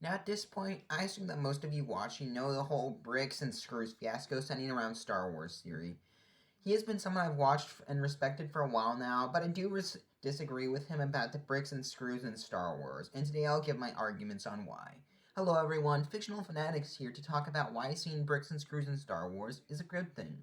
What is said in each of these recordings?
Now, at this point, I assume that most of you watching know the whole bricks and screws fiasco centering around Star Wars theory. He has been someone I've watched and respected for a while now, but I do disagree with him about the bricks and screws in Star Wars, and today I'll give my arguments on why. Hello everyone, Fictional Fanatics here to talk about why seeing bricks and screws in Star Wars is a good thing.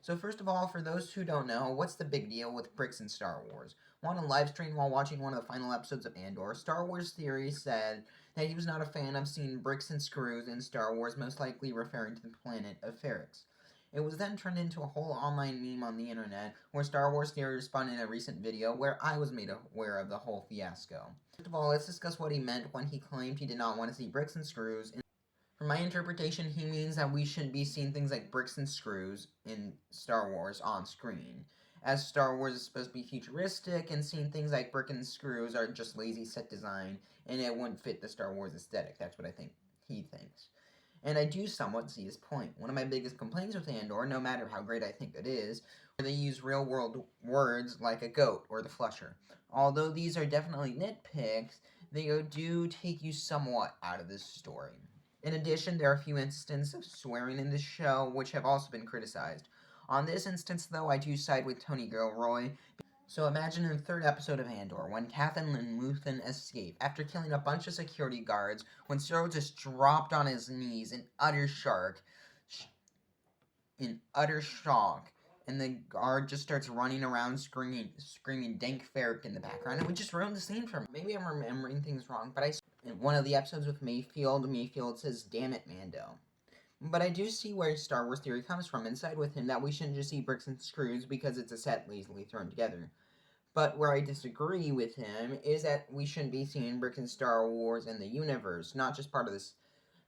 So first of all, for those who don't know, what's the big deal with bricks in Star Wars? On a live stream while watching one of the final episodes of Andor, Star Wars Theory said that he was not a fan of seeing bricks and screws in Star Wars, most likely referring to the planet of Ferrix. It was then turned into a whole online meme on the internet, where Star Wars Theory responded in a recent video where I was made aware of the whole fiasco. First of all, let's discuss what he meant when he claimed he did not want to see bricks and screws. From my interpretation, he means that we shouldn't be seeing things like bricks and screws in Star Wars on screen. As Star Wars is supposed to be futuristic, and seeing things like brick and screws are just lazy set design, and it wouldn't fit the Star Wars aesthetic. That's what I think he thinks. And I do somewhat see his point. One of my biggest complaints with Andor, no matter how great I think it is, where they use real world words like a goat or the flusher. Although these are definitely nitpicks, they do take you somewhat out of this story. In addition, there are a few instances of swearing in this show, which have also been criticized. On this instance, though, I do side with Tony Gilroy. So imagine in the third episode of Andor, when Catherine and Luthen escape after killing a bunch of security guards, when Cyril just dropped on his knees in utter shock, and the guard just starts running around screaming dank ferric in the background. It would just ruin the scene for me. Maybe I'm remembering things wrong, but in one of the episodes with Mayfield says, "Damn it, Mando." But I do see where Star Wars theory comes from, and side with him that we shouldn't just see bricks and screws because it's a set lazily thrown together. But where I disagree with him is that we shouldn't be seeing bricks in Star Wars in the universe, not just part of the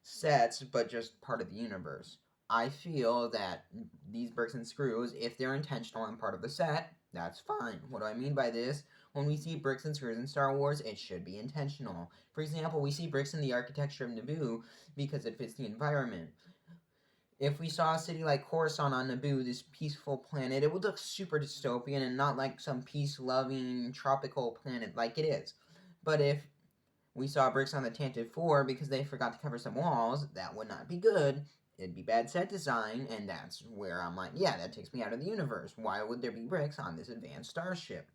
sets, but just part of the universe. I feel that these bricks and screws, if they're intentional and part of the set, that's fine. What do I mean by this? When we see bricks and screws in Star Wars, it should be intentional. For example, we see bricks in the architecture of Naboo because it fits the environment. If we saw a city like Coruscant on Naboo, this peaceful planet, it would look super dystopian and not like some peace-loving tropical planet like it is. But if we saw bricks on the Tantive 4 because they forgot to cover some walls, that would not be good. It'd be bad set design, and that's where I'm like, yeah, that takes me out of the universe. Why would there be bricks on this advanced starship?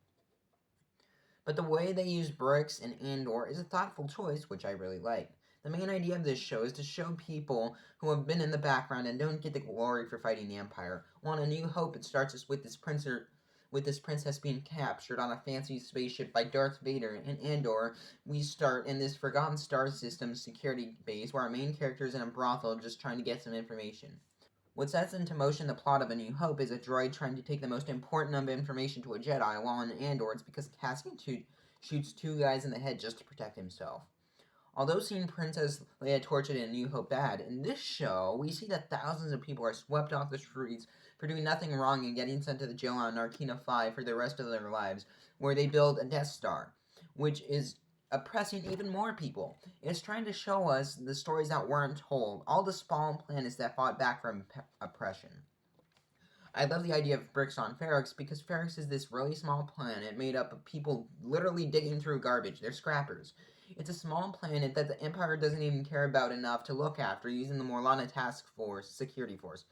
But the way they use bricks in Andor is a thoughtful choice, which I really like. The main idea of this show is to show people who have been in the background and don't get the glory for fighting the Empire. On A New Hope, it starts us with this princess being captured on a fancy spaceship by Darth Vader. In Andor, we start in this Forgotten Star System security base where our main character is in a brothel just trying to get some information. What sets into motion the plot of A New Hope is a droid trying to take the most important of information to a Jedi, while in Andor it's because Cassian shoots two guys in the head just to protect himself. Although seeing Princess Leia tortured in A New Hope bad, in this show, we see that thousands of people are swept off the streets for doing nothing wrong and getting sent to the jail on Narkina 5 for the rest of their lives, where they build a Death Star, which is oppressing even more people. It's trying to show us the stories that weren't told, all the spawn planets that fought back from oppression. I love the idea of bricks on Ferrix because Ferrix is this really small planet made up of people literally digging through garbage. They're scrappers. It's a small planet that the Empire doesn't even care about enough to look after using the Morlana Task Force, Security Force.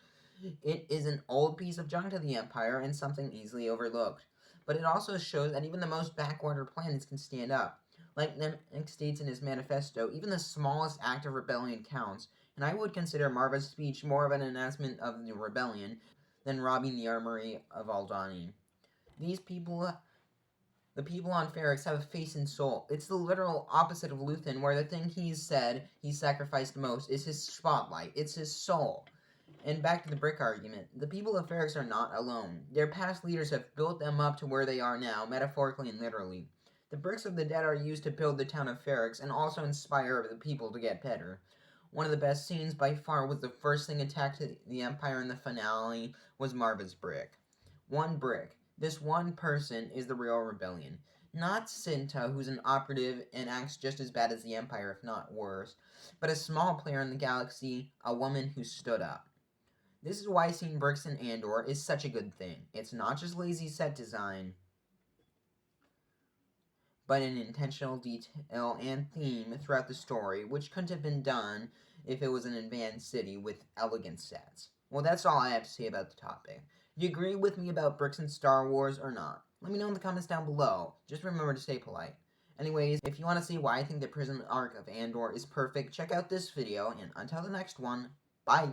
It is an old piece of junk to the Empire and something easily overlooked. But it also shows that even the most backwater planets can stand up. Like Nemec states in his manifesto, even the smallest act of rebellion counts, and I would consider Marva's speech more of an announcement of the rebellion than robbing the armory of Aldani. These people, the people on Ferrix, have a face and soul. It's the literal opposite of Luthen, where the thing he's said he sacrificed most is his spotlight. It's his soul. And back to the brick argument, the people of Ferrix are not alone. Their past leaders have built them up to where they are now, metaphorically and literally. The bricks of the dead are used to build the town of Ferrix and also inspire the people to get better. One of the best scenes by far was the first thing attacked the Empire in the finale was Marva's brick. One brick. This one person is the real rebellion. Not Cinta, who's an operative and acts just as bad as the Empire, if not worse, but a small player in the galaxy, a woman who stood up. This is why seeing bricks in Andor is such a good thing. It's not just lazy set design, but an intentional detail and theme throughout the story, which couldn't have been done if it was an advanced city with elegant sets. Well, that's all I have to say about the topic. Do you agree with me about bricks in Star Wars or not? Let me know in the comments down below. Just remember to stay polite. Anyways, if you want to see why I think the prison arc of Andor is perfect, check out this video, and until the next one, bye!